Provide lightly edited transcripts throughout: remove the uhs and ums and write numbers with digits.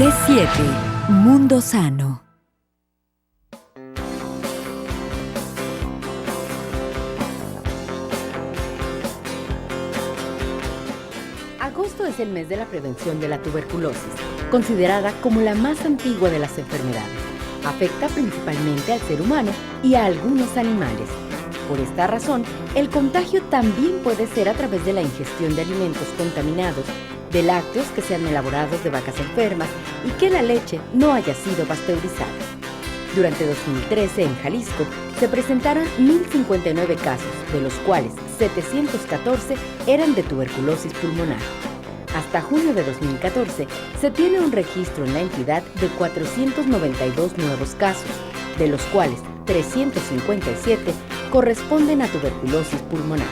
C7 Mundo Sano. Agosto es el mes de la prevención de la tuberculosis, considerada como la más antigua de las enfermedades. Afecta principalmente al ser humano y a algunos animales. Por esta razón, el contagio también puede ser a través de la ingestión de alimentos contaminados, de lácteos que sean elaborados de vacas enfermas y que la leche no haya sido pasteurizada. Durante 2013, en Jalisco, se presentaron 1.059 casos, de los cuales 714 eran de tuberculosis pulmonar. Hasta junio de 2014, se tiene un registro en la entidad de 492 nuevos casos, de los cuales 357 corresponden a tuberculosis pulmonar.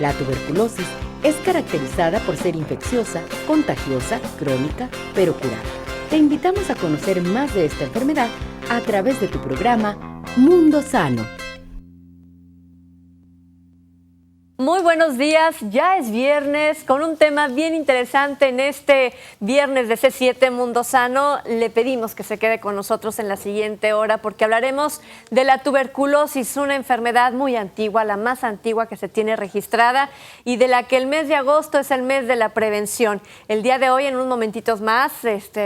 La tuberculosis es caracterizada por ser infecciosa, contagiosa, crónica, pero curada. Te invitamos a conocer más de esta enfermedad a través de tu programa Mundo Sano. Muy buenos días, ya es viernes con un tema bien interesante en este viernes de C7 Mundo Sano. Le pedimos que se quede con nosotros en la siguiente hora porque hablaremos de la tuberculosis, una enfermedad muy antigua, la más antigua que se tiene registrada y de la que el mes de agosto es el mes de la prevención. El día de hoy, en unos momentitos más,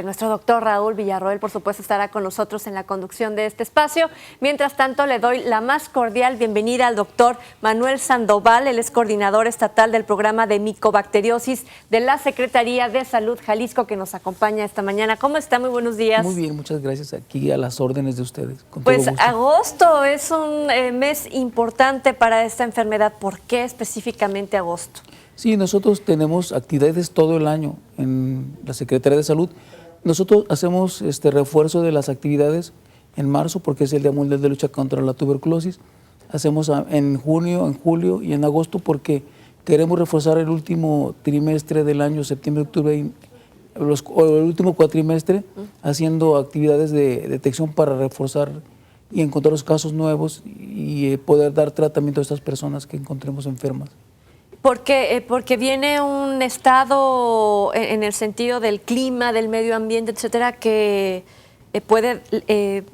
nuestro doctor Raúl Villarroel, por supuesto, estará con nosotros en la conducción de este espacio. Mientras tanto, le doy la más cordial bienvenida al doctor Manuel Sandoval. Él es coordinador estatal del programa de micobacteriosis de la Secretaría de Salud Jalisco, que nos acompaña esta mañana. ¿Cómo está? Muy buenos días. Muy bien, muchas gracias. Aquí a las órdenes de ustedes. Pues agosto es un mes importante para esta enfermedad. ¿Por qué específicamente agosto? Sí, nosotros tenemos actividades todo el año en la Secretaría de Salud. Nosotros hacemos refuerzo de las actividades en marzo porque es el Día Mundial de Lucha contra la Tuberculosis. Hacemos en junio, en julio y en agosto porque queremos reforzar el último trimestre del año, septiembre, octubre, o el último cuatrimestre, haciendo actividades de detección para reforzar y encontrar los casos nuevos y poder dar tratamiento a estas personas que encontremos enfermas. Porque viene un estado en el sentido del clima, del medio ambiente, etcétera, que puede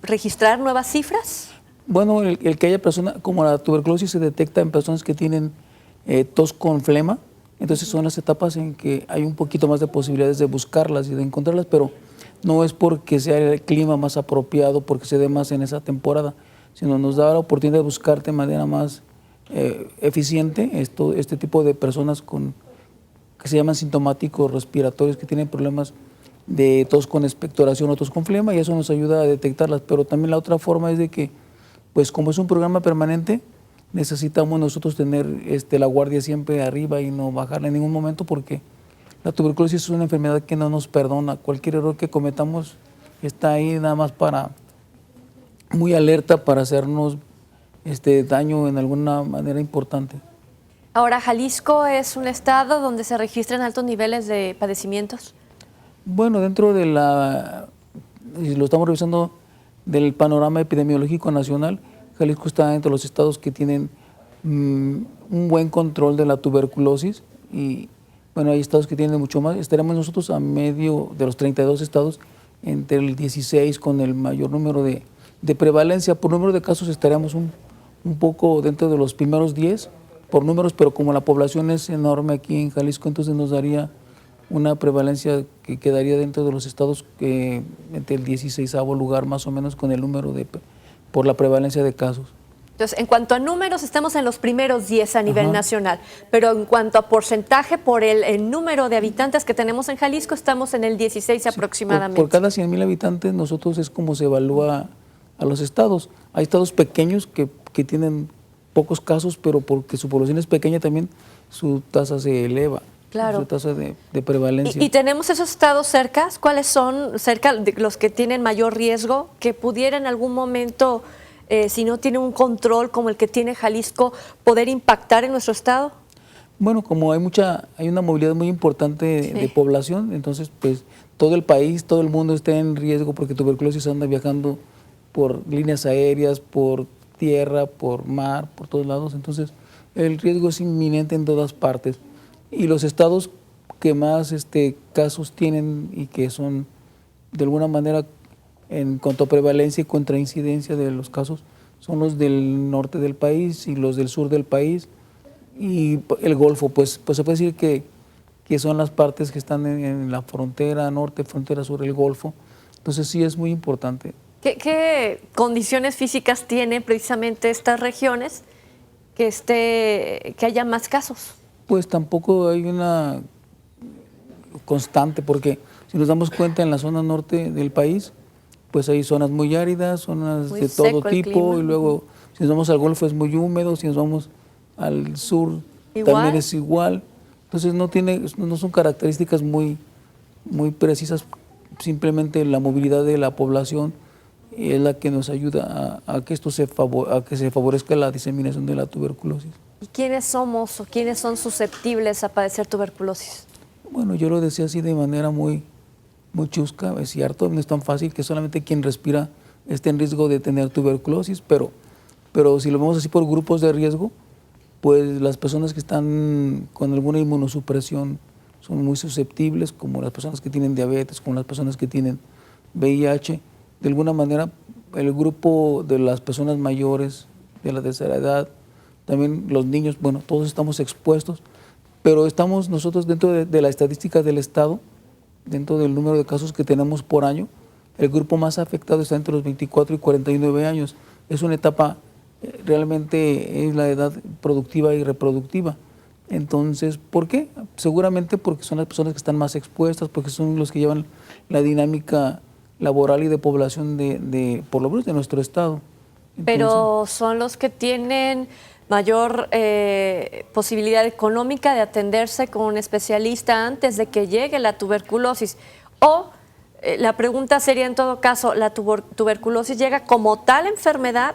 registrar nuevas cifras. Bueno, el que haya personas, como la tuberculosis se detecta en personas que tienen tos con flema, entonces son las etapas en que hay un poquito más de posibilidades de buscarlas y de encontrarlas, pero no es porque sea el clima más apropiado, porque se dé más en esa temporada, sino nos da la oportunidad de buscar de manera más eficiente este tipo de personas que se llaman sintomáticos respiratorios, que tienen problemas de tos con expectoración o tos con flema, y eso nos ayuda a detectarlas. Pero también la otra forma es de que, pues como es un programa permanente, necesitamos nosotros tener la guardia siempre arriba y no bajarla en ningún momento, porque la tuberculosis es una enfermedad que no nos perdona. Cualquier error que cometamos está ahí nada más muy alerta para hacernos daño en alguna manera importante. Ahora, ¿Jalisco es un estado donde se registran altos niveles de padecimientos? Bueno, dentro de si lo estamos revisando del panorama epidemiológico nacional, Jalisco está entre los estados que tienen un buen control de la tuberculosis y bueno, hay estados que tienen mucho más. Estaremos nosotros a medio de los 32 estados, entre el 16 con el mayor número de prevalencia. Por número de casos estaríamos un poco dentro de los primeros 10 por números, pero como la población es enorme aquí en Jalisco, entonces nos daría una prevalencia que quedaría dentro de los estados entre el 16º lugar más o menos con el número por la prevalencia de casos. Entonces, en cuanto a números, estamos en los primeros 10 a nivel nacional, pero en cuanto a porcentaje, por el número de habitantes que tenemos en Jalisco, estamos en el 16 aproximadamente. Por cada 100,000 habitantes, nosotros es como se evalúa a los estados. Hay estados pequeños que tienen pocos casos, pero porque su población es pequeña también, su tasa se eleva. Claro. Su tasa de prevalencia. ¿Y tenemos esos estados cercas? ¿Cuáles son cerca de los que tienen mayor riesgo que pudiera en algún momento, si no tiene un control como el que tiene Jalisco, poder impactar en nuestro estado? Bueno, como hay una movilidad muy importante de población, entonces pues todo el país, todo el mundo está en riesgo porque tuberculosis anda viajando por líneas aéreas, por tierra, por mar, por todos lados, entonces el riesgo es inminente en todas partes. Y los estados que más casos tienen y que son de alguna manera, en cuanto a prevalencia y contraincidencia de los casos, son los del norte del país y los del sur del país. Y el Golfo, pues se puede decir que son las partes que están en la frontera norte, frontera sur del Golfo. Entonces sí es muy importante. ¿Qué condiciones físicas tienen precisamente estas regiones que haya más casos? Pues tampoco hay una constante, porque si nos damos cuenta en la zona norte del país, pues hay zonas muy áridas, zonas Muy de seco todo el tipo, clima. y luego si nos vamos al Golfo es muy húmedo, si nos vamos al sur ¿Igual? también es igual. Entonces no son características muy precisas, simplemente la movilidad de la población es la que nos ayuda a que esto a que se favorezca la diseminación de la tuberculosis. ¿Y quiénes somos o quiénes son susceptibles a padecer tuberculosis? Bueno, yo lo decía así de manera muy chusca, es cierto, no es tan fácil que solamente quien respira esté en riesgo de tener tuberculosis, pero si lo vemos así por grupos de riesgo, pues las personas que están con alguna inmunosupresión son muy susceptibles, como las personas que tienen diabetes, como las personas que tienen VIH. De alguna manera, el grupo de las personas mayores, de la tercera edad, también los niños, bueno, todos estamos expuestos, pero estamos nosotros dentro de la estadística del Estado, dentro del número de casos que tenemos por año, el grupo más afectado está entre los 24 y 49 años. Es una etapa, realmente es la edad productiva y reproductiva. Entonces, ¿por qué? Seguramente porque son las personas que están más expuestas, porque son los que llevan la dinámica laboral y de población por lo menos de nuestro estado. Entonces, Pero son los que tienen mayor posibilidad económica de atenderse con un especialista antes de que llegue la tuberculosis. O la pregunta sería en todo caso, ¿la tuberculosis llega como tal enfermedad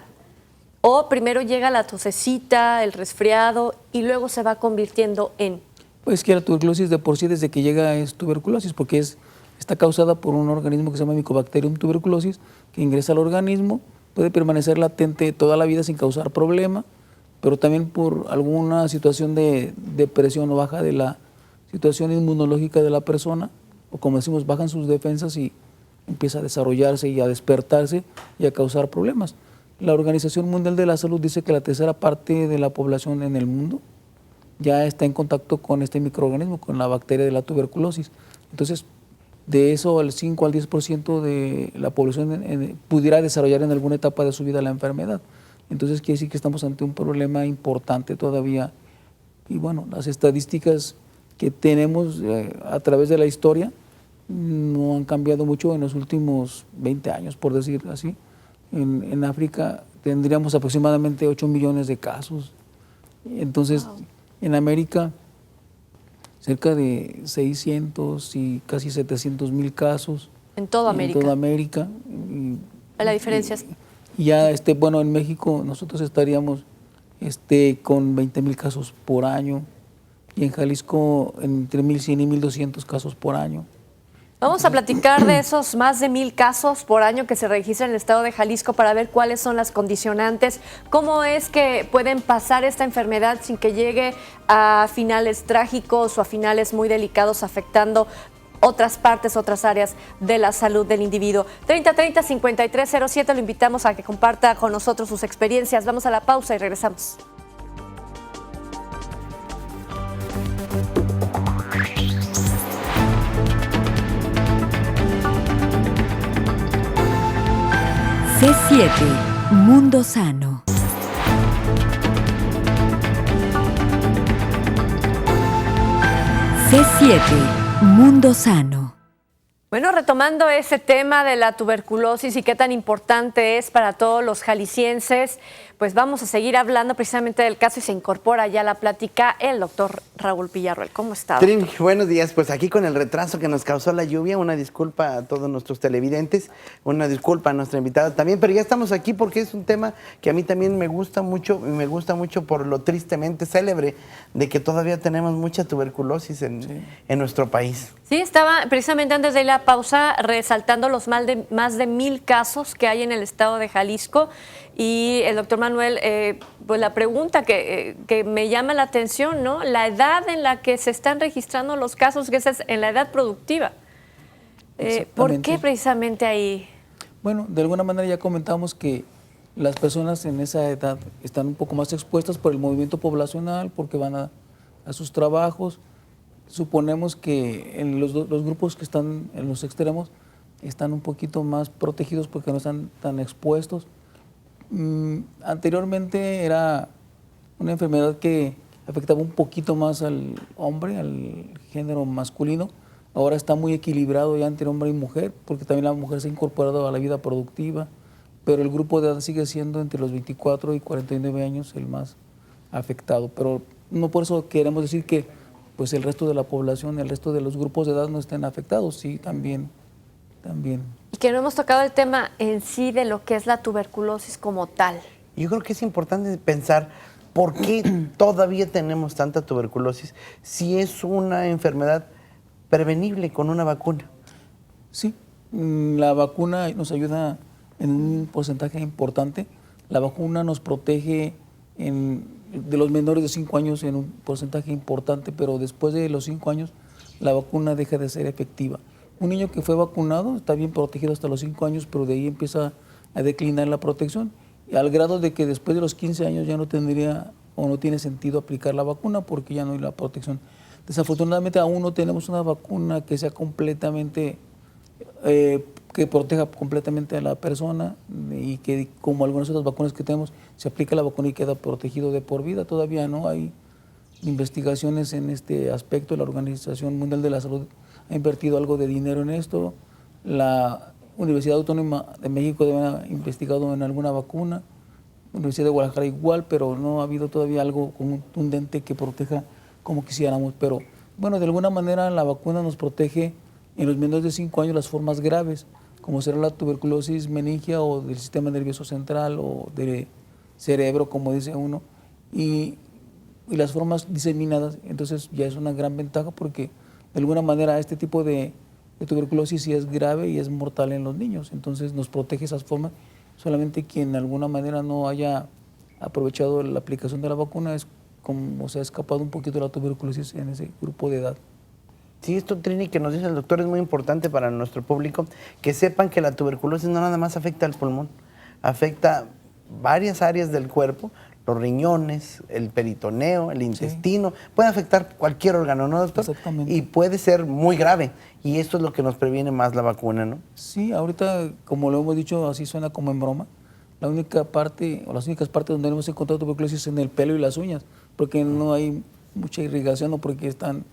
o primero llega la tosecita, el resfriado y luego se va convirtiendo en? pues que la tuberculosis de por sí desde que llega es tuberculosis, porque está causada por un organismo que se llama Mycobacterium tuberculosis, que ingresa al organismo, puede permanecer latente toda la vida sin causar problema, pero también por alguna situación de depresión o baja de la situación inmunológica de la persona, o como decimos, bajan sus defensas y empieza a desarrollarse y a despertarse y a causar problemas. La Organización Mundial de la Salud dice que la tercera parte de la población en el mundo ya está en contacto con este microorganismo, con la bacteria de la tuberculosis. Entonces, de eso al 5 al 10% de la población pudiera desarrollar en alguna etapa de su vida la enfermedad. Entonces quiere decir que estamos ante un problema importante todavía. Y bueno, las estadísticas que tenemos a través de la historia no han cambiado mucho en los últimos 20 años, por decir así. En África tendríamos aproximadamente 8 millones de casos. Entonces, wow. En América, cerca de 600 y casi 700,000 casos. En toda América. En toda América. La diferencia es... Ya, bueno, en México nosotros estaríamos con 20,000 casos por año y en Jalisco entre 1,100 y 1,200 casos por año. Vamos a platicar de esos más de 1,000 casos por año que se registran en el estado de Jalisco para ver cuáles son las condicionantes, cómo es que pueden pasar esta enfermedad sin que llegue a finales trágicos o a finales muy delicados afectando otras partes, otras áreas de la salud del individuo. 3030-5307, lo invitamos a que comparta con nosotros sus experiencias. Vamos a la pausa y regresamos. C7, Mundo Sano. C7, Mundo Sano. Bueno, retomando ese tema de la tuberculosis y qué tan importante es para todos los jaliscienses, pues vamos a seguir hablando precisamente del caso y se incorpora ya a la plática el doctor Raúl Villarroel. ¿Cómo está? Trini, buenos días. Pues aquí con el retraso que nos causó la lluvia, una disculpa a todos nuestros televidentes, una disculpa a nuestra invitada también, pero ya estamos aquí porque es un tema que a mí también me gusta mucho, y me gusta mucho por lo tristemente célebre de que todavía tenemos mucha tuberculosis en nuestro país. Sí, estaba precisamente antes de la pausa resaltando los más de 1,000 casos que hay en el estado de Jalisco y el doctor Manuel, pues la pregunta que me llama la atención, ¿no? La edad en la que se están registrando los casos, que es en la edad productiva. ¿Por Exactamente. qué precisamente ahí? Bueno, de alguna manera ya comentamos que las personas en esa edad están un poco más expuestas por el movimiento poblacional, porque van a sus trabajos. Suponemos que en los grupos que están en los extremos están un poquito más protegidos porque no están tan expuestos. Anteriormente era una enfermedad que afectaba un poquito más al hombre, al género masculino. Ahora está muy equilibrado ya entre hombre y mujer, porque también la mujer se ha incorporado a la vida productiva, pero el grupo de edad sigue siendo entre los 24 y 49 años el más afectado. Pero no por eso queremos decir que pues el resto de la población, el resto de los grupos de edad no estén afectados, sí, también. Y que no hemos tocado el tema en sí de lo que es la tuberculosis como tal. Yo creo que es importante pensar por qué todavía tenemos tanta tuberculosis si es una enfermedad prevenible con una vacuna. Sí, la vacuna nos ayuda en un porcentaje importante. La vacuna nos protege de los menores de 5 años en un porcentaje importante, pero después de los 5 años la vacuna deja de ser efectiva. Un niño que fue vacunado está bien protegido hasta los 5 años, pero de ahí empieza a declinar la protección, al grado de que después de los 15 años ya no tendría o no tiene sentido aplicar la vacuna porque ya no hay la protección. Desafortunadamente aún no tenemos una vacuna que sea completamente, que proteja completamente a la persona y que como algunas otras vacunas que tenemos, se aplica la vacuna y queda protegido de por vida. Todavía no hay investigaciones en este aspecto. La Organización Mundial de la Salud ha invertido algo de dinero en esto. La Universidad Autónoma de México debe haber investigado en alguna vacuna. La Universidad de Guadalajara igual, pero no ha habido todavía algo contundente que proteja como quisiéramos. Pero bueno, de alguna manera la vacuna nos protege en los menores de 5 años las formas graves, como será la tuberculosis meningia o del sistema nervioso central o de cerebro, como dice uno, y las formas diseminadas. Entonces ya es una gran ventaja porque de alguna manera este tipo de tuberculosis sí es grave y es mortal en los niños. Entonces nos protege esas formas. Solamente quien de alguna manera no haya aprovechado la aplicación de la vacuna es como se ha escapado un poquito de la tuberculosis en ese grupo de edad. Sí, esto, Trini, que nos dice el doctor es muy importante para nuestro público, que sepan que la tuberculosis no nada más afecta al pulmón, afecta varias áreas del cuerpo, los riñones, el peritoneo, el intestino, puede afectar cualquier órgano, ¿no, doctor? Exactamente. Y puede ser muy grave, y esto es lo que nos previene más la vacuna, ¿no? Sí, ahorita, como lo hemos dicho, así suena como en broma, la única parte, o las únicas partes donde hemos encontrado tuberculosis es en el pelo y las uñas, porque no hay mucha irrigación o porque están,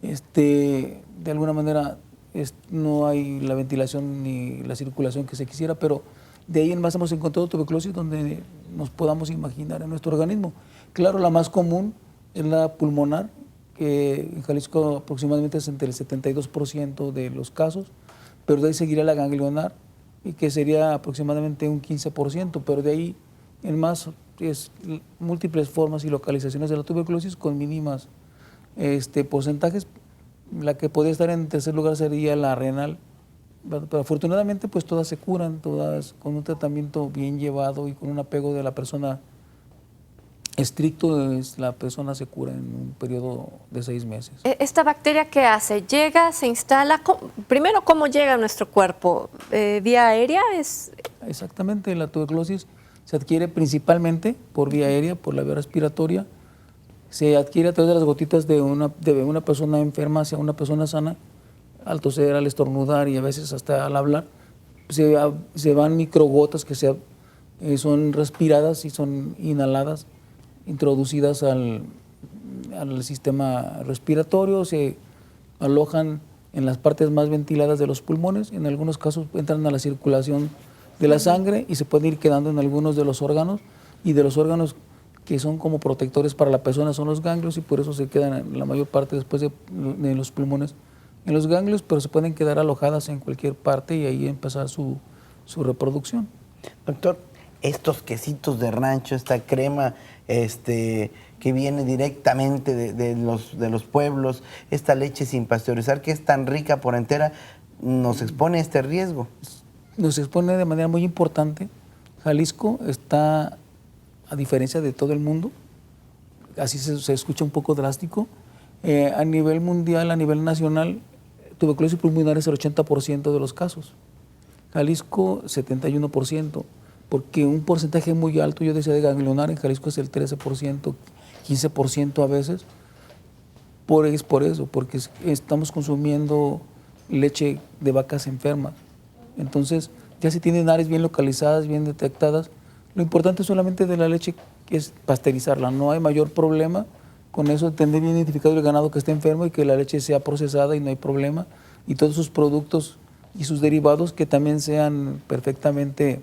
de alguna manera, no hay la ventilación ni la circulación que se quisiera, pero de ahí en más hemos encontrado tuberculosis donde nos podamos imaginar en nuestro organismo. Claro, la más común es la pulmonar, que en Jalisco aproximadamente es entre el 72% de los casos, pero de ahí seguiría la ganglionar, y que sería aproximadamente un 15%, pero de ahí en más es múltiples formas y localizaciones de la tuberculosis con mínimas porcentajes. La que podría estar en tercer lugar sería la renal, pero afortunadamente pues todas se curan, todas con un tratamiento bien llevado y con un apego de la persona estricto, la persona se cura en un periodo de 6 meses. ¿Esta bacteria qué hace? ¿Llega, se instala? Primero, ¿cómo llega a nuestro cuerpo? ¿Vía aérea? Exactamente, la tuberculosis se adquiere principalmente por vía aérea, por la vía respiratoria. Se adquiere a través de las gotitas de una persona enferma hacia una persona sana, al toser, al estornudar y a veces hasta al hablar. Se van microgotas que son respiradas y son inhaladas, introducidas al sistema respiratorio, se alojan en las partes más ventiladas de los pulmones, en algunos casos entran a la circulación de la sangre y se pueden ir quedando en algunos de los órganos, y de los órganos que son como protectores para la persona son los ganglios, y por eso se quedan en la mayor parte después de los pulmones en los ganglios, pero se pueden quedar alojadas en cualquier parte y ahí empezar su reproducción. Doctor, estos quesitos de rancho, esta crema que viene directamente de los pueblos, esta leche sin pasteurizar que es tan rica por entera, ¿nos expone a este riesgo? Nos expone de manera muy importante. Jalisco está, a diferencia de todo el mundo, así se escucha un poco drástico, a nivel mundial, a nivel nacional, tuberculosis pulmonar es el 80% de los casos. Jalisco, 71%, porque un porcentaje muy alto, yo decía de ganglionar, en Jalisco es el 13%, 15% a veces. Es por eso, porque estamos consumiendo leche de vacas enfermas. Entonces, ya si tienen áreas bien localizadas, bien detectadas, lo importante solamente de la leche es pasteurizarla. No hay mayor problema con eso, tener bien identificado el ganado que está enfermo y que la leche sea procesada y no hay problema. Y todos sus productos y sus derivados que también sean perfectamente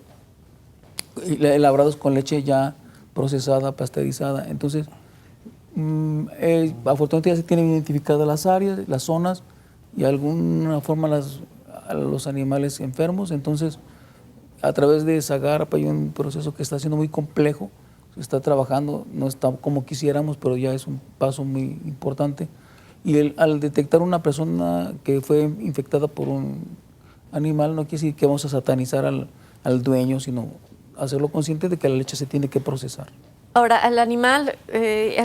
elaborados con leche ya procesada, pasteurizada. Entonces, afortunadamente ya se tienen identificadas las áreas, las zonas y de alguna forma a los animales enfermos. Entonces, a través de Zagarpa hay un proceso que está siendo muy complejo, se está trabajando, no está como quisiéramos, pero ya es un paso muy importante. Y al detectar una persona que fue infectada por un animal, no quiere decir que vamos a satanizar al dueño, sino hacerlo consciente de que la leche se tiene que procesar. Ahora, al animal,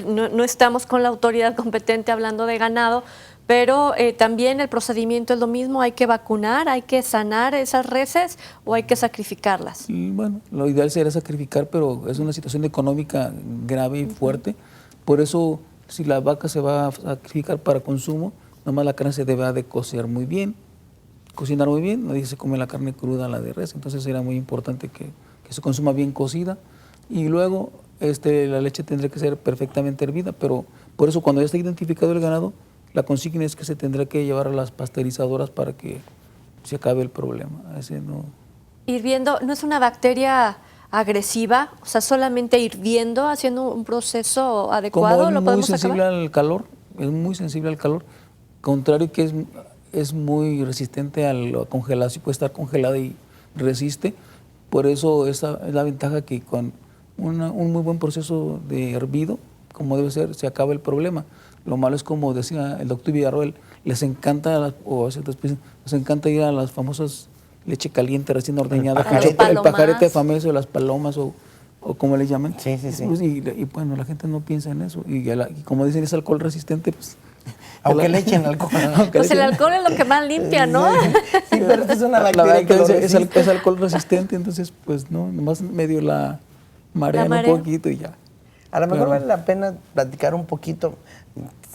no estamos con la autoridad competente hablando de ganado, pero también el procedimiento es lo mismo, hay que vacunar, hay que sanar esas reses o hay que sacrificarlas. Y bueno, lo ideal sería sacrificar, pero es una situación económica grave y fuerte. Por eso, si la vaca se va a sacrificar para consumo, nomás la carne se debe de cocinar muy bien, nadie se come la carne cruda, la de res, entonces era muy importante que se consuma bien cocida y luego la leche tendrá que ser perfectamente hervida, pero por eso cuando ya está identificado el ganado, la consigna es que se tendrá que llevar a las pasteurizadoras para que se acabe el problema. Hirviendo, ¿no es una bacteria agresiva? O sea, solamente hirviendo, haciendo un proceso adecuado, ¿lo podemos acabar? Es muy sensible al calor, contrario que es muy resistente a la congelación, puede estar congelada y resiste. Por eso esa es la ventaja que con un muy buen proceso de hervido, como debe ser, se acaba el problema. Lo malo es, como decía el doctor Villarroel, les encanta, les encanta ir a las famosas leche caliente recién ordeñada, el pajarete famoso de las palomas o como le llaman. Sí. Y bueno, la gente no piensa en eso. Y como dicen, es alcohol resistente, pues... Aunque le echen alcohol. Pues el alcohol es lo que más limpia, ¿no? Sí, pero es una bacteria la que es alcohol resistente, entonces pues no, nomás medio la marean un poquito y ya. A lo mejor vale la pena platicar un poquito,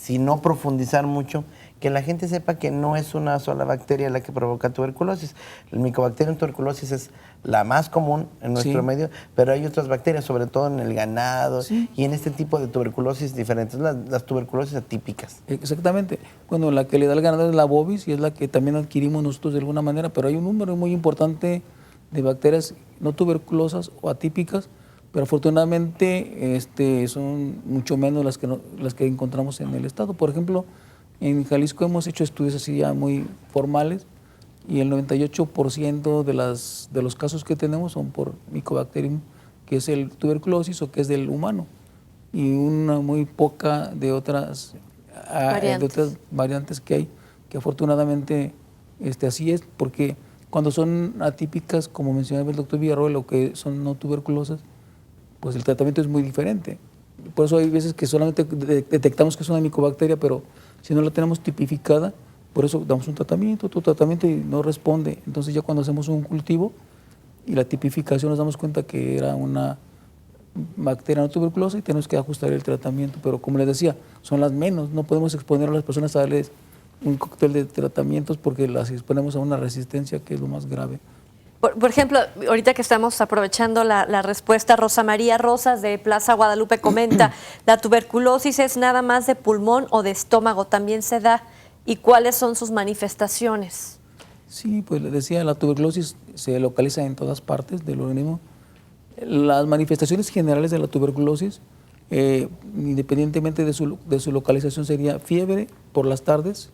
si no profundizar mucho, que la gente sepa que no es una sola bacteria la que provoca tuberculosis. El Mycobacterium tuberculosis es la más común en nuestro medio, pero hay otras bacterias, sobre todo en el ganado y en este tipo de tuberculosis diferentes, las tuberculosis atípicas. Exactamente. Bueno, la que le da el ganado es la bovis y es la que también adquirimos nosotros de alguna manera, pero hay un número muy importante de bacterias no tuberculosas o atípicas, pero afortunadamente son mucho menos las que encontramos en el estado. Por ejemplo, en Jalisco hemos hecho estudios así ya muy formales y el 98% de los casos que tenemos son por Mycobacterium, que es el tuberculosis o que es del humano, y una muy poca de otras variantes que hay, que afortunadamente así es, porque cuando son atípicas, como mencionaba el doctor Villarroel, o que son no tuberculosas, pues el tratamiento es muy diferente. Por eso hay veces que solamente detectamos que es una micobacteria, pero si no la tenemos tipificada, por eso damos un tratamiento, otro tratamiento y no responde. Entonces ya cuando hacemos un cultivo y la tipificación nos damos cuenta que era una bacteria no tuberculosa y tenemos que ajustar el tratamiento. Pero como les decía, son las menos, no podemos exponer a las personas a darles un cóctel de tratamientos porque las exponemos a una resistencia que es lo más grave. Por ejemplo, ahorita que estamos aprovechando la respuesta, Rosa María Rosas de Plaza Guadalupe comenta, ¿la tuberculosis es nada más de pulmón o de estómago? ¿También se da? ¿Y cuáles son sus manifestaciones? Sí, pues les decía, la tuberculosis se localiza en todas partes del organismo. Las manifestaciones generales de la tuberculosis, independientemente de su localización, sería fiebre por las tardes,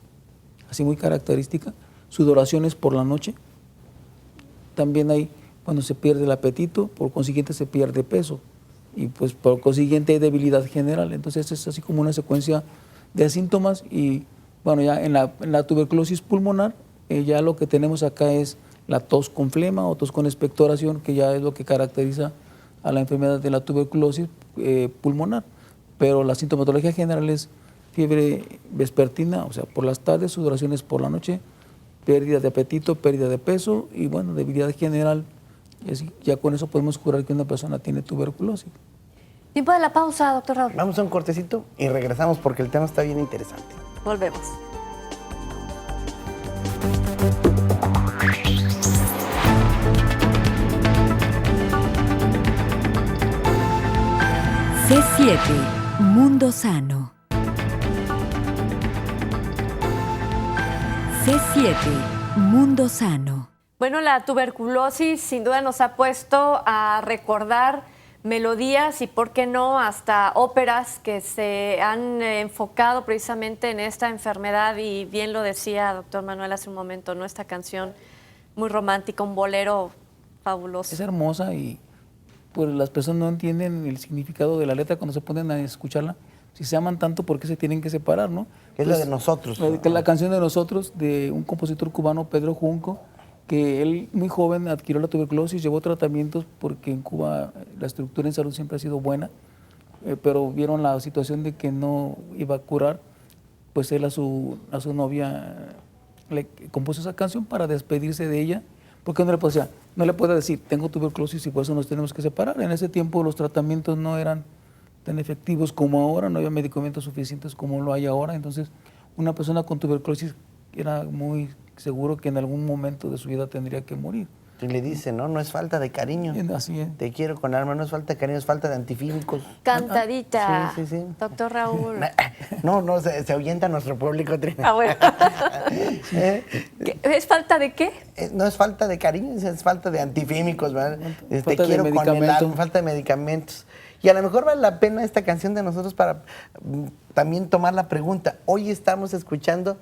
así muy característica, sudoraciones por la noche. También hay cuando se pierde el apetito, por consiguiente se pierde peso y pues por consiguiente hay debilidad general. Entonces es así como una secuencia de síntomas y bueno, ya en la tuberculosis pulmonar ya lo que tenemos acá es la tos con flema o tos con expectoración, que ya es lo que caracteriza a la enfermedad de la tuberculosis pulmonar. Pero la sintomatología general es fiebre vespertina, o sea, por las tardes, sudoraciones por la noche, pérdida de apetito, pérdida de peso y bueno, debilidad general. Y así, ya con eso podemos jurar que una persona tiene tuberculosis. Tiempo de la pausa, doctor Raúl. Vamos a un cortecito y regresamos porque el tema está bien interesante. Volvemos. C7 Mundo Sano. C7 Mundo Sano. Bueno, la tuberculosis sin duda nos ha puesto a recordar melodías y, por qué no, hasta óperas que se han enfocado precisamente en esta enfermedad y bien lo decía doctor Manuel hace un momento, ¿no? Esta canción muy romántica, un bolero fabuloso. Es hermosa y pues las personas no entienden el significado de la letra cuando se ponen a escucharla. Si se aman tanto, ¿por qué se tienen que separar, no? Es la de nosotros. La canción de nosotros, de un compositor cubano, Pedro Junco, que él muy joven adquirió la tuberculosis, llevó tratamientos porque en Cuba la estructura en salud siempre ha sido buena, pero vieron la situación de que no iba a curar, pues él a su novia le compuso esa canción para despedirse de ella, porque no le puede decir, tengo tuberculosis y por eso nos tenemos que separar. En ese tiempo los tratamientos no eran tan efectivos como ahora, no había medicamentos suficientes como lo hay ahora, entonces una persona con tuberculosis era muy seguro que en algún momento de su vida tendría que morir. Y le dice, no, no es falta de cariño. Así es. Te quiero con alma, no es falta de cariño, es falta de antifímicos. Cantadita, Sí, sí, sí. doctor Raúl. No, se ahuyenta nuestro público, Trina. Ah, bueno. ¿Es falta de qué? No es falta de cariño, es falta de antifímicos, ¿verdad? Te Falta de quiero con el medicamento. alma, falta de medicamentos. Y a lo mejor vale la pena esta canción de nosotros para también tomar la pregunta. Hoy estamos escuchando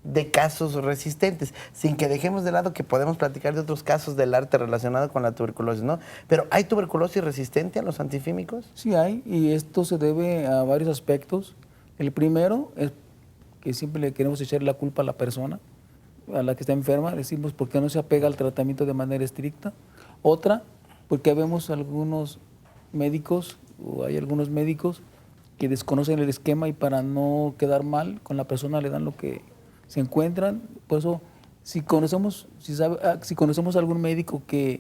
de casos resistentes, sin que dejemos de lado que podemos platicar de otros casos del arte relacionado con la tuberculosis, ¿no? Pero ¿hay tuberculosis resistente a los antifímicos? Sí hay, y esto se debe a varios aspectos. El primero es que siempre le queremos echar la culpa a la persona, a la que está enferma, decimos por qué no se apega al tratamiento de manera estricta. Otra, porque vemos algunos médicos, o hay algunos médicos que desconocen el esquema y para no quedar mal con la persona le dan lo que se encuentran. Por eso, si conocemos algún médico que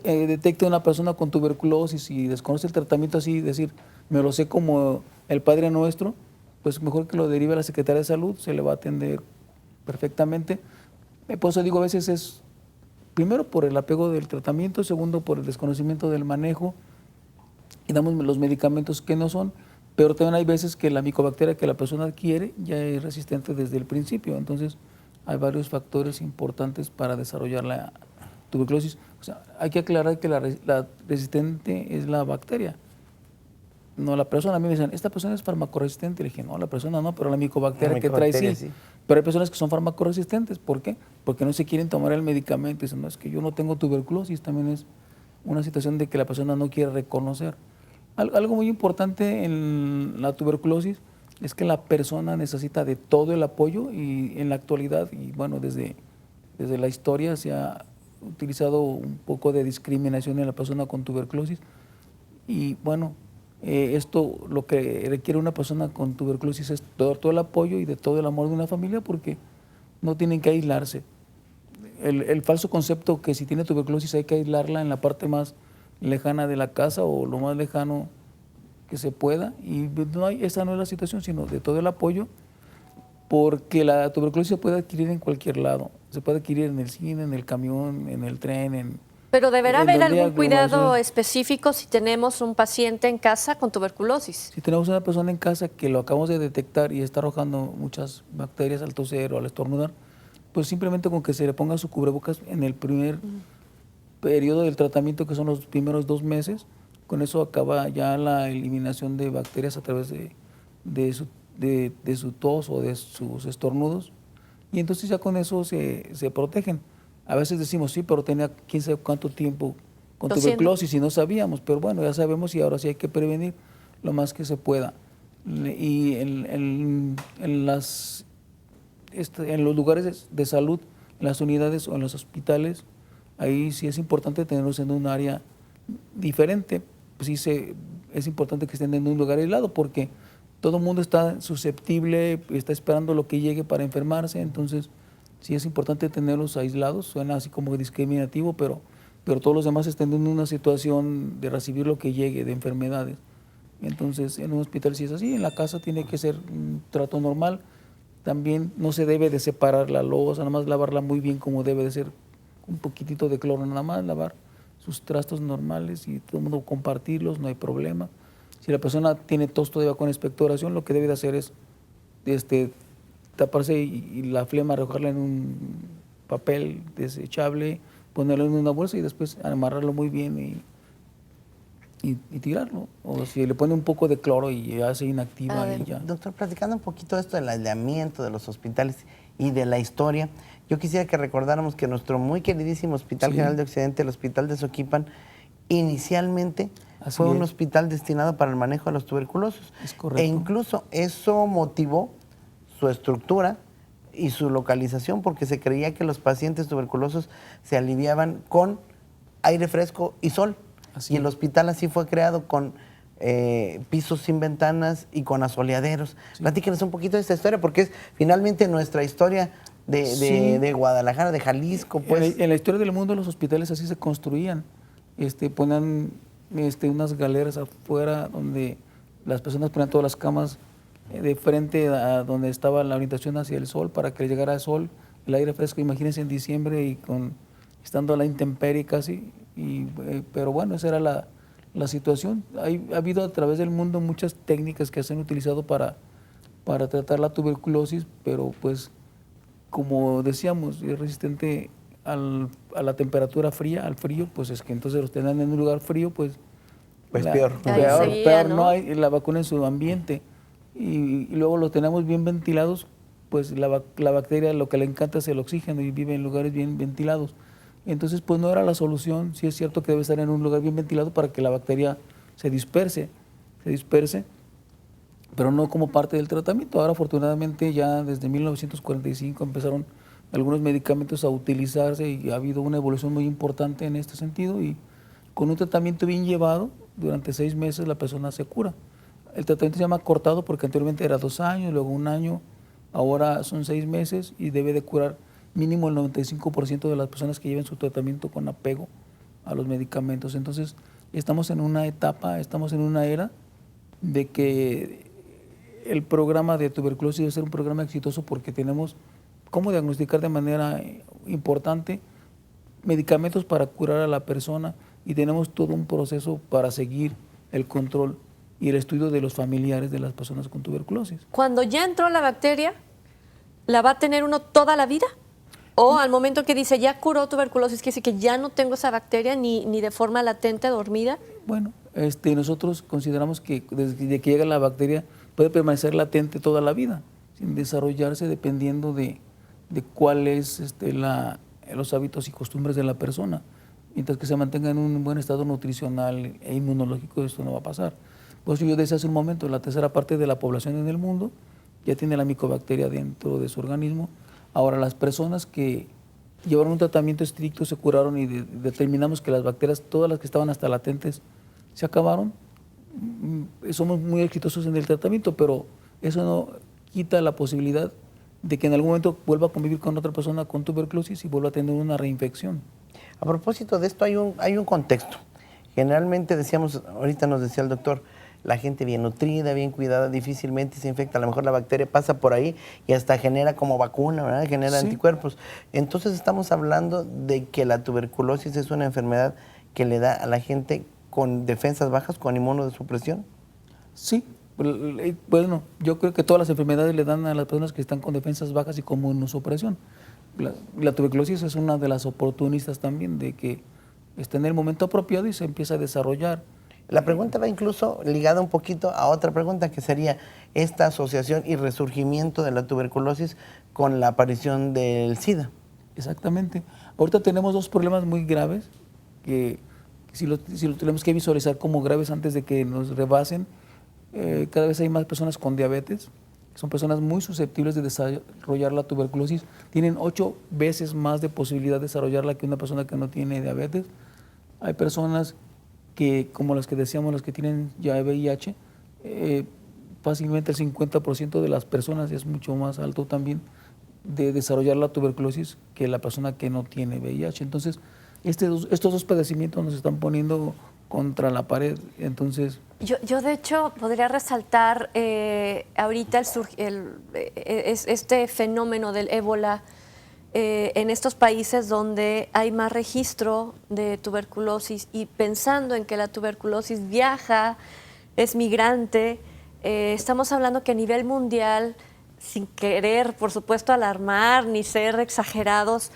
detecte a una persona con tuberculosis y desconoce el tratamiento así, decir, me lo sé como el Padre Nuestro, pues mejor que lo derive a la Secretaría de Salud, se le va a atender perfectamente. Por eso digo, a veces es, primero por el apego del tratamiento, segundo por el desconocimiento del manejo, y damos los medicamentos que no son, pero también hay veces que la micobacteria que la persona adquiere ya es resistente desde el principio. Entonces, hay varios factores importantes para desarrollar la tuberculosis. O sea, hay que aclarar que la resistente es la bacteria, no la persona. A mí me dicen, ¿esta persona es farmacoresistente? Le dije, no, la persona no, pero la micobacteria que trae sí. Pero hay personas que son farmacoresistentes. ¿Por qué? Porque no se quieren tomar el medicamento. Dicen, no, es que yo no tengo tuberculosis. También es una situación de que la persona no quiere reconocer. Algo muy importante en la tuberculosis es que la persona necesita de todo el apoyo, y en la actualidad, y bueno, desde la historia se ha utilizado un poco de discriminación en la persona con tuberculosis, y bueno, esto lo que requiere una persona con tuberculosis es todo el apoyo y de todo el amor de una familia, porque no tienen que aislarse. El falso concepto que si tiene tuberculosis hay que aislarla en la parte más lejana de la casa o lo más lejano que se pueda, y esa no es la situación, sino de todo el apoyo, porque la tuberculosis se puede adquirir en cualquier lado, se puede adquirir en el cine, en el camión, en el tren, Pero deberá haber donde haya algún cuidado aglomeración. específico si tenemos un paciente en casa con tuberculosis. Si tenemos una persona en casa que lo acabamos de detectar y está arrojando muchas bacterias al toser o al estornudar, pues simplemente con que se le ponga su cubrebocas en el primer periodo del tratamiento, que son los primeros 2 meses, con eso acaba ya la eliminación de bacterias a través de su tos o de sus estornudos, y entonces ya con eso se protegen. A veces decimos, sí, pero tenía quién sabe cuánto tiempo con tuberculosis y no sabíamos, pero bueno, ya sabemos y ahora sí hay que prevenir lo más que se pueda. Y en los lugares de salud, en las unidades o en los hospitales, ahí sí es importante tenerlos en un área diferente. Pues sí es importante que estén en un lugar aislado, porque todo el mundo está susceptible, está esperando lo que llegue para enfermarse, entonces Sí es importante tenerlos aislados, suena así como discriminativo, pero todos los demás están en una situación de recibir lo que llegue de enfermedades. Entonces, en un hospital sí es así, en la casa tiene que ser un trato normal. También no se debe de separar la loza, nada más lavarla muy bien como debe de ser, un poquitito de cloro nada más, lavar sus trastos normales y todo el mundo compartirlos, no hay problema. Si la persona tiene tos todavía con expectoración, lo que debe de hacer es taparse y la flema recogerla en un papel desechable, ponerlo en una bolsa y después amarrarlo muy bien y tirarlo. O si le pone un poco de cloro y ya se inactiva y ya. Doctor, platicando un poquito de esto del aislamiento de los hospitales y de la historia, yo quisiera que recordáramos que nuestro muy queridísimo Hospital General de Occidente, el Hospital de Soquipan, inicialmente fue un hospital destinado para el manejo de los tuberculosos. Es correcto. E incluso eso motivó su estructura y su localización porque se creía que los pacientes tuberculosos se aliviaban con aire fresco y sol. Así y el hospital así fue creado con pisos sin ventanas y con asoleaderos. Sí. Platíquenos un poquito de esta historia porque es finalmente nuestra historia de Guadalajara, de Jalisco. Pues. En la historia del mundo los hospitales así se construían. Ponían unas galeras afuera donde las personas ponían todas las camas de frente a donde estaba la orientación hacia el sol para que llegara el sol, el aire fresco. Imagínense en diciembre y estando a la intemperie casi. Pero bueno, esa era la situación. Ha habido a través del mundo muchas técnicas que se han utilizado para tratar la tuberculosis, pero pues como decíamos, es resistente a la temperatura fría, al frío, pues es que entonces los tenían en un lugar frío, pues peor. Peor no hay la vacuna en su ambiente. Y luego los tenemos bien ventilados, pues la bacteria lo que le encanta es el oxígeno y vive en lugares bien ventilados. Entonces, pues no era la solución. Sí es cierto que debe estar en un lugar bien ventilado para que la bacteria se disperse, pero no como parte del tratamiento. Ahora, afortunadamente, ya desde 1945 empezaron algunos medicamentos a utilizarse y ha habido una evolución muy importante en este sentido y con un tratamiento bien llevado, durante 6 meses la persona se cura. El tratamiento se llama cortado porque anteriormente era 2 años, luego 1 año, ahora son 6 meses y debe de curar mínimo el 95% de las personas que lleven su tratamiento con apego a los medicamentos. Entonces, estamos en una etapa, estamos en una era de que el programa de tuberculosis debe ser un programa exitoso porque tenemos cómo diagnosticar de manera importante medicamentos para curar a la persona y tenemos todo un proceso para seguir el control y el estudio de los familiares de las personas con tuberculosis. Cuando ya entró la bacteria, ¿la va a tener uno toda la vida? O al momento que dice, ya curó tuberculosis, quiere decir que ya no tengo esa bacteria ni de forma latente, dormida. Bueno, nosotros consideramos que desde que llega la bacteria puede permanecer latente toda la vida, sin desarrollarse dependiendo de cuáles los hábitos y costumbres de la persona. Mientras que se mantenga en un buen estado nutricional e inmunológico, esto no va a pasar. Por eso yo decía hace un momento, la tercera parte de la población en el mundo ya tiene la micobacteria dentro de su organismo. Ahora, las personas que llevaron un tratamiento estricto se curaron y determinamos que las bacterias, todas las que estaban hasta latentes, se acabaron. Somos muy exitosos en el tratamiento, pero eso no quita la posibilidad de que en algún momento vuelva a convivir con otra persona con tuberculosis y vuelva a tener una reinfección. A propósito de esto, hay un contexto. Generalmente decíamos, ahorita nos decía el doctor, la gente bien nutrida, bien cuidada, difícilmente se infecta. A lo mejor la bacteria pasa por ahí y hasta genera como vacuna, ¿verdad? Genera anticuerpos. Entonces estamos hablando de que la tuberculosis es una enfermedad que le da a la gente con defensas bajas, con inmunosupresión. Sí, bueno, yo creo que todas las enfermedades le dan a las personas que están con defensas bajas y con inmunosupresión. La tuberculosis es una de las oportunistas también de que está en el momento apropiado y se empieza a desarrollar. La pregunta va incluso ligada un poquito a otra pregunta que sería esta asociación y resurgimiento de la tuberculosis con la aparición del SIDA. Exactamente. Ahorita tenemos 2 problemas muy graves que si lo tenemos que visualizar como graves antes de que nos rebasen. Cada vez hay más personas con diabetes, son personas muy susceptibles de desarrollar la tuberculosis, tienen 8 veces más de posibilidad de desarrollarla que una persona que no tiene diabetes. Hay personas que, como las que decíamos, las que tienen ya VIH, fácilmente el 50% de las personas, es mucho más alto también, de desarrollar la tuberculosis que la persona que no tiene VIH. Entonces, estos dos padecimientos nos están poniendo contra la pared. Entonces, yo de hecho podría resaltar ahorita este fenómeno del ébola en estos países donde hay más registro de tuberculosis, y pensando en que la tuberculosis viaja, es migrante, estamos hablando que a nivel mundial, sin querer, por supuesto, alarmar ni ser exagerados,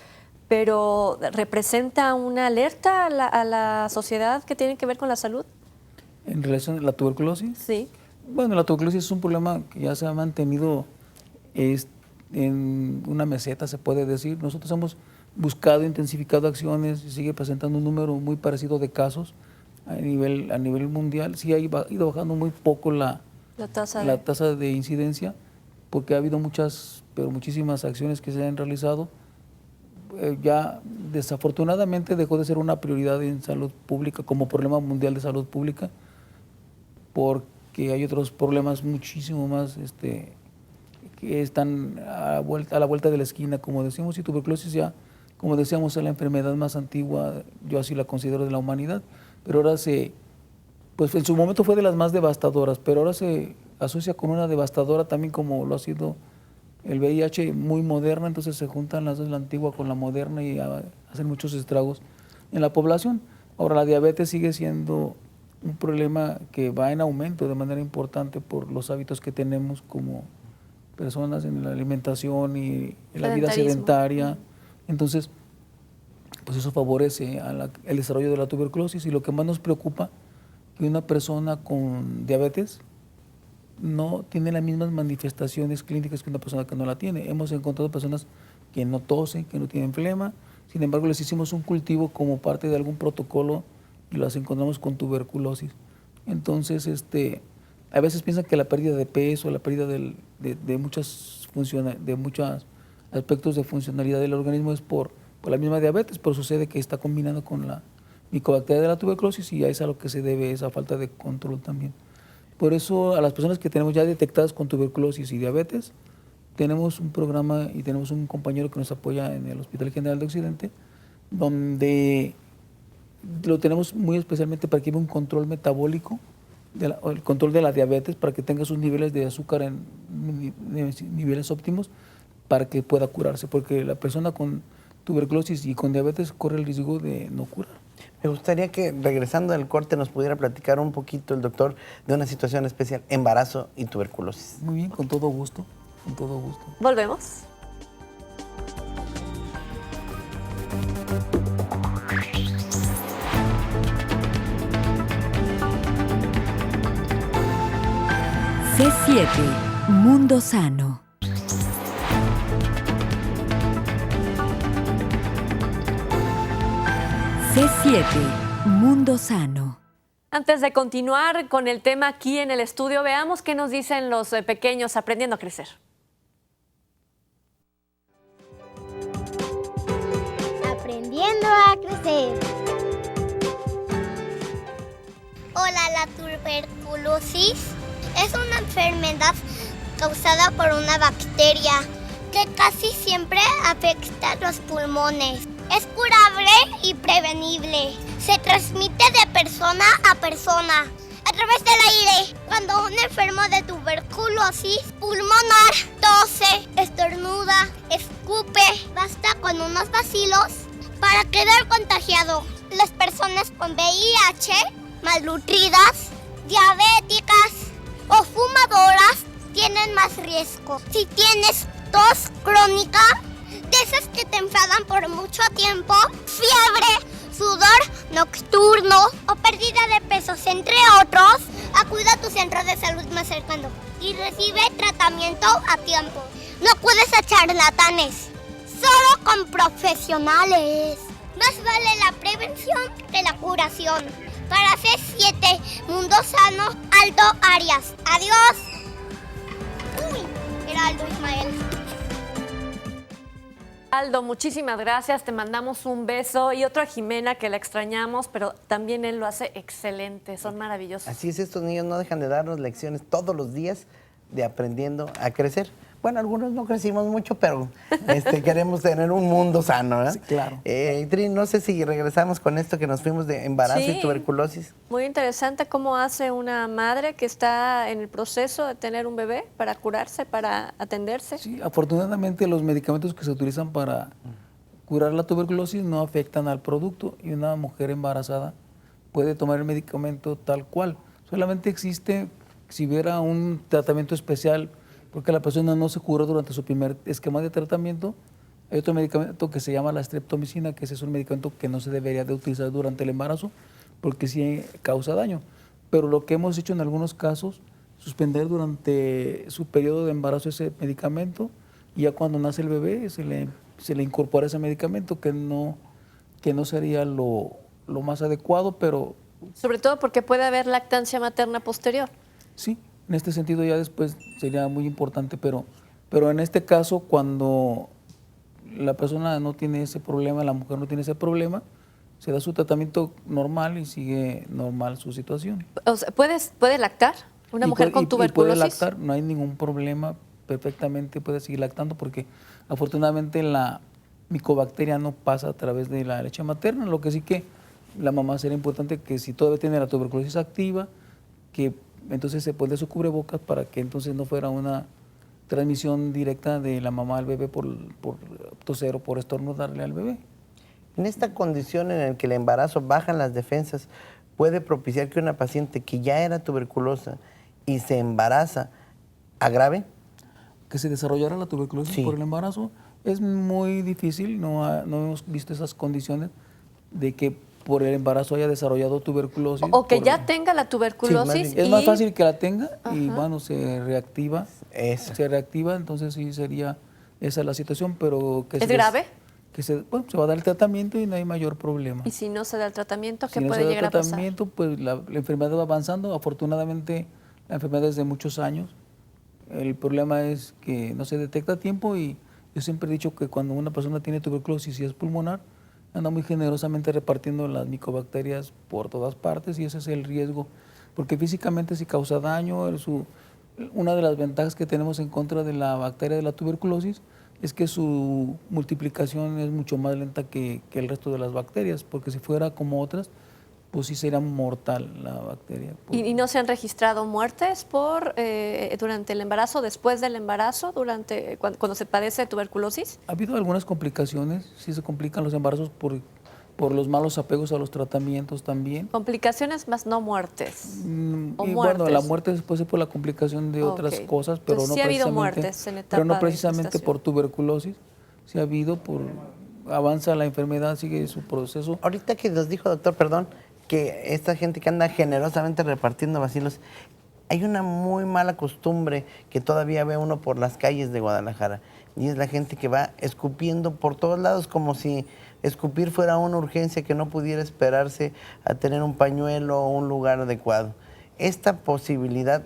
pero representa una alerta a la sociedad que tiene que ver con la salud. en relación a la tuberculosis, Sí. bueno, la tuberculosis es un problema que ya se ha mantenido en una meseta, se puede decir. Nosotros hemos buscado, intensificado acciones y sigue presentando un número muy parecido de casos a nivel mundial. Sí ha ido bajando muy poco la tasa de incidencia, porque ha habido muchísimas acciones que se han realizado. Ya desafortunadamente dejó de ser una prioridad en salud pública como problema mundial de salud pública, porque hay otros problemas muchísimo más que están a la vuelta de la esquina, como decimos, y tuberculosis ya, como decíamos, es la enfermedad más antigua, yo así la considero, de la humanidad, pero ahora pues en su momento fue de las más devastadoras, pero ahora se asocia con una devastadora también, como lo ha sido el VIH, muy moderna. Entonces se juntan las dos, la antigua con la moderna, y hacen muchos estragos en la población. Ahora, la diabetes sigue siendo un problema que va en aumento de manera importante por los hábitos que tenemos como personas en la alimentación y en la vida sedentaria. Entonces, pues eso favorece el desarrollo de la tuberculosis, y lo que más nos preocupa, que una persona con diabetes no tiene las mismas manifestaciones clínicas que una persona que no la tiene. Hemos encontrado personas que no tosen, que no tienen flema, sin embargo les hicimos un cultivo como parte de algún protocolo y las encontramos con tuberculosis. Entonces, a veces piensan que la pérdida de peso, la pérdida de muchos aspectos de funcionalidad del organismo es por la misma diabetes, pero sucede que está combinando con la micobacteria de la tuberculosis, y a eso a lo que se debe esa falta de control también. Por eso, a las personas que tenemos ya detectadas con tuberculosis y diabetes, tenemos un programa y tenemos un compañero que nos apoya en el Hospital General de Occidente, donde lo tenemos muy especialmente para que haya un control metabólico, el control de la diabetes, para que tenga sus niveles de azúcar en niveles óptimos, para que pueda curarse, porque la persona con tuberculosis y con diabetes corre el riesgo de no curar. Me gustaría que, regresando al corte, nos pudiera platicar un poquito el doctor de una situación especial: embarazo y tuberculosis. Muy bien, con todo gusto, con todo gusto. Volvemos. C7, Mundo Sano. C7, Mundo Sano. Antes de continuar con el tema aquí en el estudio, veamos qué nos dicen los pequeños aprendiendo a crecer. Aprendiendo a crecer. Hola, la tuberculosis es una enfermedad causada por una bacteria que casi siempre afecta los pulmones. Es curable y prevenible. Se transmite de persona a persona a través del aire. Cuando un enfermo de tuberculosis pulmonar tose, estornuda, escupe, basta con unos bacilos para quedar contagiado. Las personas con VIH, malnutridas, diabéticas o fumadoras tienen más riesgo. Si tienes tos crónica, de esas que te enfadan por mucho tiempo, fiebre, sudor nocturno o pérdida de pesos, entre otros, acude a tu centro de salud más cercano y recibe tratamiento a tiempo. No acudes a charlatanes, solo con profesionales. Más vale la prevención que la curación. Para C7, Mundo Sano, Aldo Arias. Adiós. Uy, era Aldo Ismael. Aldo, muchísimas gracias, te mandamos un beso, y otro a Jimena, que la extrañamos, pero también él lo hace excelente, son maravillosos. Así es, estos niños no dejan de darnos lecciones todos los días de aprendiendo a crecer. Bueno, algunos no crecimos mucho, pero queremos tener un mundo sano, ¿verdad? Sí, claro. Tri, no sé si regresamos con esto que nos fuimos de embarazo Sí. y tuberculosis. Muy interesante cómo hace una madre que está en el proceso de tener un bebé para curarse, para atenderse. Sí, afortunadamente los medicamentos que se utilizan para curar la tuberculosis no afectan al producto y una mujer embarazada puede tomar el medicamento tal cual. Solamente existe, si hubiera un tratamiento especial, porque la persona no se curó durante su primer esquema de tratamiento, hay otro medicamento que se llama la streptomicina, que ese es un medicamento que no se debería de utilizar durante el embarazo, porque sí causa daño. Pero lo que hemos hecho en algunos casos, suspender durante su periodo de embarazo ese medicamento, y ya cuando nace el bebé se le incorpora ese medicamento, que no sería lo más adecuado, pero Sobre todo porque puede haber lactancia materna posterior. sí, en este sentido ya después sería muy importante, pero en este caso, cuando la persona no tiene ese problema, la mujer no tiene ese problema, se da su tratamiento normal y sigue normal su situación. O sea, ¿puede lactar una Y mujer puede- con y tuberculosis? puede lactar, no hay ningún problema, perfectamente puede seguir lactando, porque afortunadamente la micobacteria no pasa a través de la leche materna, lo que sí que la mamá sería importante que si todavía tiene la tuberculosis activa, que entonces se pone su cubrebocas para que entonces no fuera una transmisión directa de la mamá al bebé por toser o por estornudarle al bebé. En esta condición en la que el embarazo bajan las defensas, puede propiciar que una paciente que ya era tuberculosa y se embaraza agrave. Que se desarrollara la tuberculosis Sí. por el embarazo es muy difícil, no hemos visto esas condiciones de que por el embarazo haya desarrollado tuberculosis. O que por- ya tenga la tuberculosis. Sí, Es y más fácil que la tenga y Ajá. bueno, se reactiva. Eso. Se reactiva, entonces sí sería esa la situación, pero que ¿Es grave? se va a dar el tratamiento y no hay mayor problema. Y si no se da el tratamiento, ¿qué Si no puede se da llegar el a pasar? tratamiento, pues la enfermedad va avanzando. Afortunadamente, la enfermedad es de muchos años. El problema es que no se detecta a tiempo y yo siempre he dicho que cuando una persona tiene tuberculosis y es pulmonar, anda muy generosamente repartiendo las micobacterias por todas partes y ese es el riesgo, porque físicamente sí causa daño. Una de las ventajas que tenemos en contra de la bacteria de la tuberculosis es que su multiplicación es mucho más lenta que el resto de las bacterias, porque si fuera como otras, pues sí sería mortal la bacteria. ¿Y no se han registrado muertes durante el embarazo, después del embarazo, cuando se padece tuberculosis? Ha habido algunas complicaciones, sí se complican los embarazos por los malos apegos a los tratamientos también. Complicaciones más no muertes. O Y muertes. bueno, la muerte después es por la complicación de otras Ok. cosas, pero Entonces, no sí ha habido precisamente, muertes en etapa pero no de precisamente gestación. por tuberculosis, sí ha habido, avanza la enfermedad, sigue su proceso. Ahorita que nos dijo, doctor, perdón, que esta gente que anda generosamente repartiendo bacilos, hay una muy mala costumbre que todavía ve uno por las calles de Guadalajara, y es la gente que va escupiendo por todos lados como si escupir fuera una urgencia que no pudiera esperarse a tener un pañuelo o un lugar adecuado. Esta posibilidad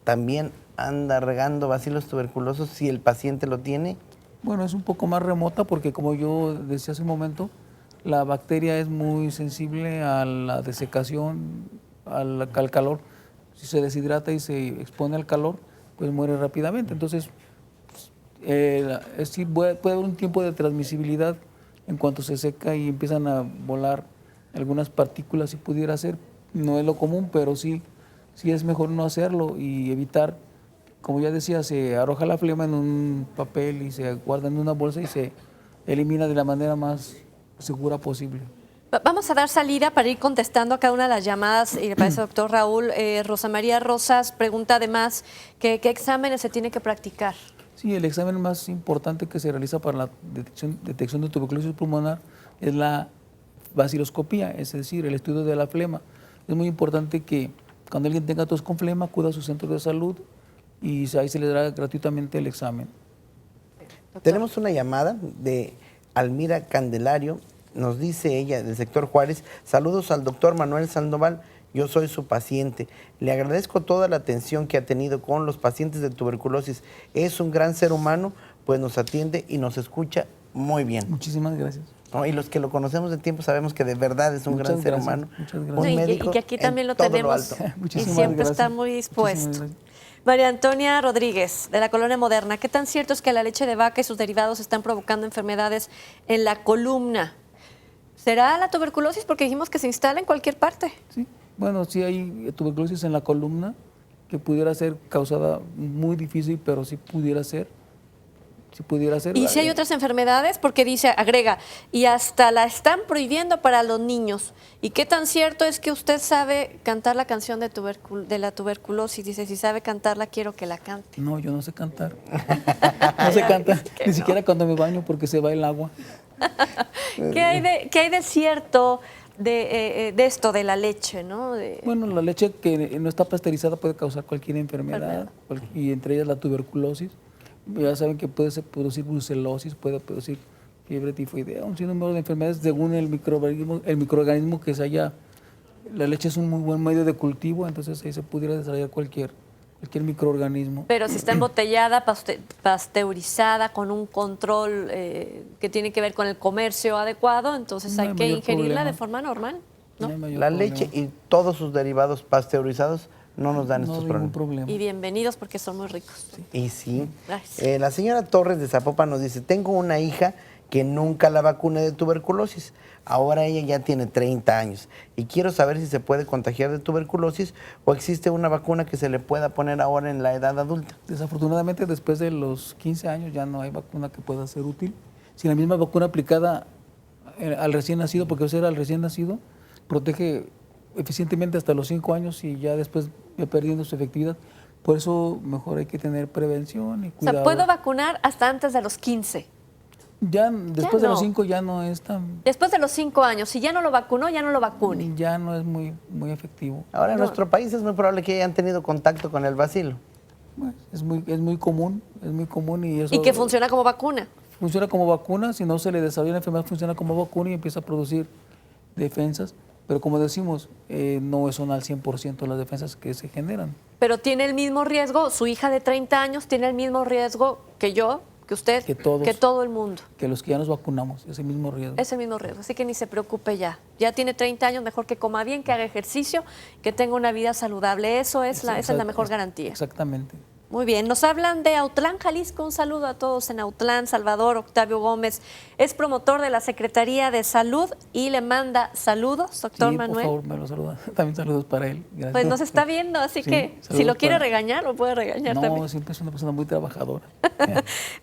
también anda regando bacilos tuberculosos si el paciente lo tiene. Bueno, es un poco más remota porque como yo decía hace un momento, la bacteria es muy sensible a la desecación, al calor. Si se deshidrata y se expone al calor, pues muere rápidamente. Entonces, sí puede haber un tiempo de transmisibilidad en cuanto se seca y empiezan a volar algunas partículas, si pudiera ser. No es lo común, pero sí es mejor no hacerlo y evitar. Como ya decía, se arroja la flema en un papel y se guarda en una bolsa y se elimina de la manera más segura posible. Vamos a dar salida para ir contestando a cada una de las llamadas. Y le parece, doctor Raúl. Rosa María Rosas pregunta además qué exámenes se tiene que practicar. Sí, el examen más importante que se realiza para la detección de tuberculosis pulmonar es la baciloscopía, es decir, el estudio de la flema. Es muy importante que cuando alguien tenga tos con flema, acuda a su centro de salud y ahí se le dará gratuitamente el examen. Doctor. Tenemos una llamada de Almira Candelario, nos dice ella del sector Juárez: saludos al doctor Manuel Sandoval, yo soy su paciente. Le agradezco toda la atención que ha tenido con los pacientes de tuberculosis. Es un gran ser humano, pues nos atiende y nos escucha muy bien. Muchísimas gracias. ¿No? Y los que lo conocemos de tiempo sabemos que de verdad es un Muchas gran ser gracias, humano. muchas gracias. Un No, y médico que aquí en también lo todo tenemos alto. y Muchísimas siempre gracias. está muy dispuesto. Muchísimas gracias. María Antonia Rodríguez, de la Colonia Moderna. ¿Qué tan cierto es que la leche de vaca y sus derivados están provocando enfermedades en la columna? ¿Será la tuberculosis? Porque dijimos que se instala en cualquier parte. Sí, bueno, sí hay tuberculosis en la columna que pudiera ser causada muy difícil, pero sí pudiera ser. Sí pudiera ser. ¿Y si hay otras enfermedades? Porque dice, agrega, y hasta la están prohibiendo para los niños. ¿Y qué tan cierto es que usted sabe cantar la canción de la tuberculosis? Dice, si sabe cantarla, quiero que la cante. No, yo no sé cantar. No sé cantar, ni siquiera cuando me baño porque se va el agua. ¿Qué hay de cierto de esto, de la leche, ¿no? Bueno, la leche que no está pasteurizada puede causar cualquier enfermedad, y entre ellas la tuberculosis. Ya saben que puede producir brucelosis, puede producir fiebre tifoidea, un sinnúmero de enfermedades según el microorganismo que se haya. La leche es un muy buen medio de cultivo, entonces ahí se pudiera desarrollar cualquier microorganismo. Pero si está embotellada, pasteurizada, con un control que tiene que ver con el comercio adecuado, entonces No hay hay que mayor ingerirla problema. de forma normal, ¿no? No hay mayor La problema. leche y todos sus derivados pasteurizados no nos dan No estos hay ningún problemas. problema. Y bienvenidos porque son muy ricos. Y sí. Gracias. La señora Torres de Zapopan nos dice, tengo una hija que nunca la vacuné de tuberculosis. Ahora ella ya tiene 30 años y quiero saber si se puede contagiar de tuberculosis o existe una vacuna que se le pueda poner ahora en la edad adulta. Desafortunadamente, después de los 15 años ya no hay vacuna que pueda ser útil. Si la misma vacuna aplicada al recién nacido, porque eso era al recién nacido, protege eficientemente hasta los 5 años y ya después va perdiendo su efectividad. Por eso mejor hay que tener prevención y O cuidado. sea, puedo vacunar hasta antes de los 15. Ya después de los no. 5 ya no es tan, Después de los 5 años, si ya no lo vacunó, ya no lo vacune. ya no es muy efectivo. Ahora en No. nuestro país es muy probable que hayan tenido contacto con el bacilo. Bueno, es muy común y eso Y que funciona como vacuna. funciona como vacuna. Si no se le desarrolla la enfermedad, funciona como vacuna y empieza a producir defensas. Pero como decimos, no son al 100% las defensas que se generan. Pero tiene el mismo riesgo, su hija de 30 años tiene el mismo riesgo que yo, que usted, Que todos. que todo el mundo. Que los que ya nos vacunamos, ese mismo riesgo. Ese mismo riesgo, así que ni se preocupe ya. Ya tiene 30 años, mejor que coma bien, que haga ejercicio, que tenga una vida saludable. Esa es la mejor garantía. Exactamente. Muy bien, nos hablan de Autlán, Jalisco. Un saludo a todos en Autlán. Salvador Octavio Gómez es promotor de la Secretaría de Salud y le manda saludos, doctor Sí, Manuel. por favor, me lo saluda. También saludos para él. Gracias. Pues nos está viendo, así Sí, que si saludos lo quiere para- regañar, lo puede regañar No, también. siempre es una persona muy trabajadora.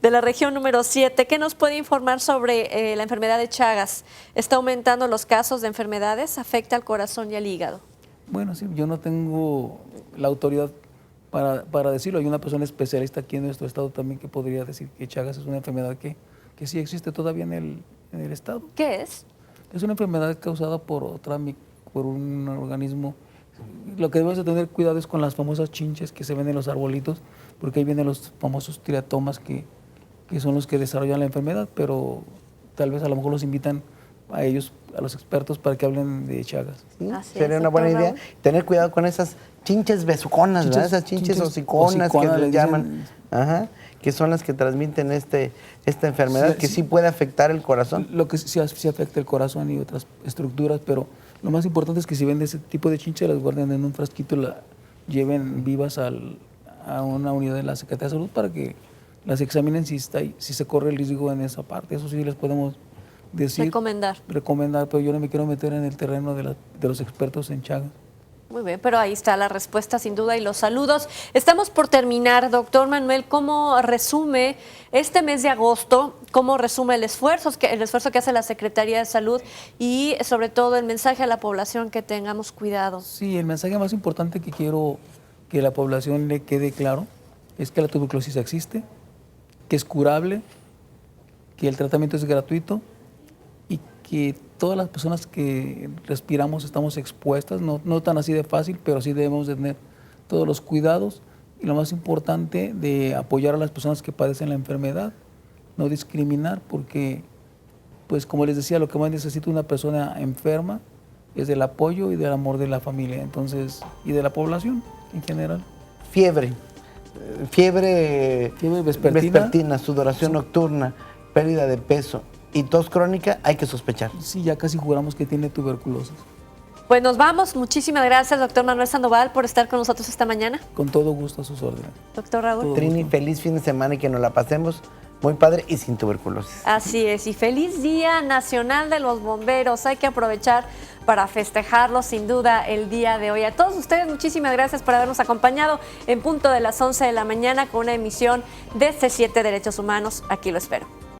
De la región número 7, ¿qué nos puede informar sobre la enfermedad de Chagas? ¿Está aumentando los casos de enfermedades? ¿Afecta al corazón y al hígado? Bueno, sí, yo no tengo la autoridad para decirlo. Hay una persona especialista aquí en nuestro estado también que podría decir que Chagas es una enfermedad que sí existe todavía en el estado. ¿Qué es? Es una enfermedad causada por un organismo. Lo que debemos de tener cuidado es con las famosas chinches que se ven en los arbolitos, porque ahí vienen los famosos triatomas que son los que desarrollan la enfermedad, pero tal vez a lo mejor los invitan a ellos, a los expertos, para que hablen de Chagas. ¿Sí? Así Sería es, una buena doctor idea Raúl. tener cuidado con esas chinches besuconas, ¿verdad? Esas chinches hociconas que hociconas, les le llaman, dicen. ajá, que son las que transmiten esta enfermedad Sí, que sí. sí puede afectar el corazón. Lo que sí afecta el corazón y otras estructuras, pero lo más importante es que si ven ese tipo de chinches, las guarden en un frasquito y la lleven vivas a una unidad de la Secretaría de Salud para que las examinen si se corre el riesgo en esa parte. Eso sí les podemos decir. Recomendar, pero yo no me quiero meter en el terreno de los expertos en Chagas. Muy bien, pero ahí está la respuesta sin duda y los saludos. Estamos por terminar, doctor Manuel. ¿Cómo resume este mes de agosto? ¿Cómo resume el esfuerzo que hace la Secretaría de Salud y sobre todo el mensaje a la población que tengamos cuidado? Sí, el mensaje más importante que quiero que la población le quede claro es que la tuberculosis existe, que es curable, que el tratamiento es gratuito y que todas las personas que respiramos estamos expuestas, no tan así de fácil, pero sí debemos de tener todos los cuidados y lo más importante de apoyar a las personas que padecen la enfermedad, no discriminar, porque, pues como les decía, lo que más necesita una persona enferma es del apoyo y del amor de la familia, entonces, y de la población en general. Fiebre vespertina, sudoración nocturna, pérdida de peso y tos crónica, hay que sospechar. Sí, ya casi juramos que tiene tuberculosis. Pues nos vamos. Muchísimas gracias, doctor Manuel Sandoval, por estar con nosotros esta mañana. Con todo gusto a sus órdenes. Doctor Raúl. Trini, feliz fin de semana y que nos la pasemos muy padre y sin tuberculosis. Así es, y feliz Día Nacional de los Bomberos. Hay que aprovechar para festejarlo sin duda el día de hoy. A todos ustedes, muchísimas gracias por habernos acompañado en punto de las 11 de la mañana con una emisión de C7 Derechos Humanos. Aquí lo espero.